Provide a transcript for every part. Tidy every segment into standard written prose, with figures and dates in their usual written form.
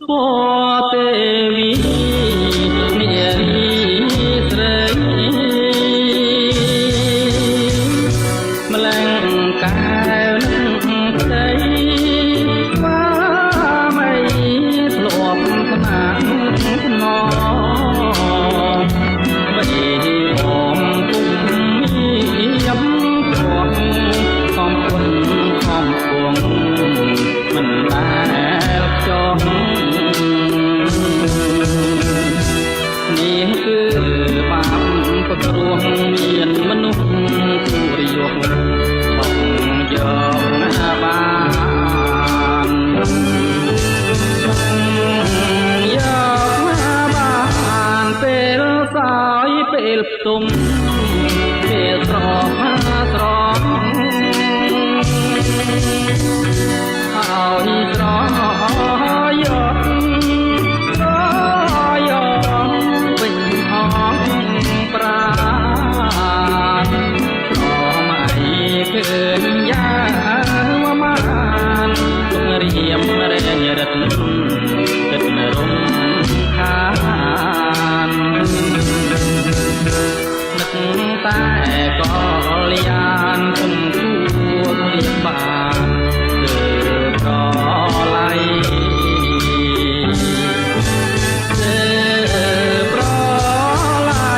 ពទេវីនារីស្រីម្លឹងកែវនឹងក្តីស្វាមីធ្លាប់ស្នាងស្នងបីអមគុំមានព្រោះសំគុណខំគង់មិនដែលចង់នេះគឺបាបប្រគ្រោះមានមនុស្សទូរយុទ្ធបងយកណាបានយកណាបានពេលសោយពេលផ្ទុំពេលស្រស់ស្រស់ហើយស្រយកវិញអងប្រាស្រមៃឃើញយ៉ាងមានទុករៀមរែងរត់គិតរំខាននឹកតែក៏លៀនគុំគួរលៀបបានប្រឡៃប្រឡៃ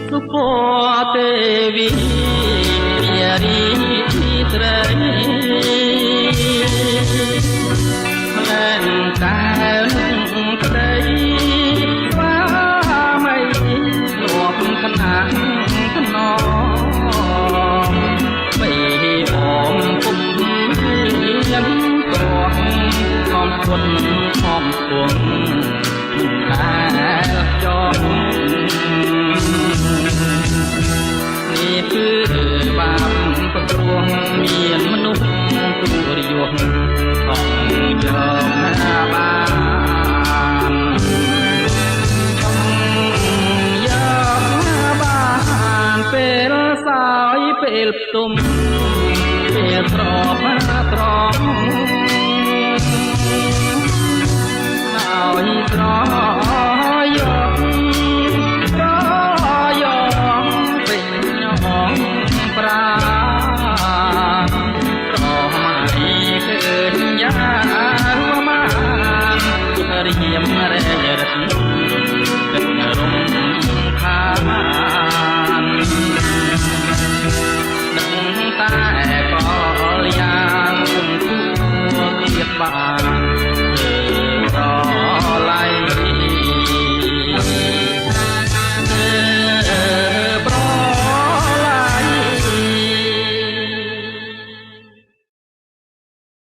សុភទេវីនារីស្រីម្លឹងកែវនឹងក្តីស្វាមីធ្លាប់ខ្នាស់ខ្នងបីអមគុំមានព្រោះខំគុណខំគង់ដែលចង់នេះគឺបាបប្រគ្រោះមានមនុស្សទូរយុទ្ធต้องយកណាបានយកណាបានពេលសោយពេលផ្ទុំពេលស្រ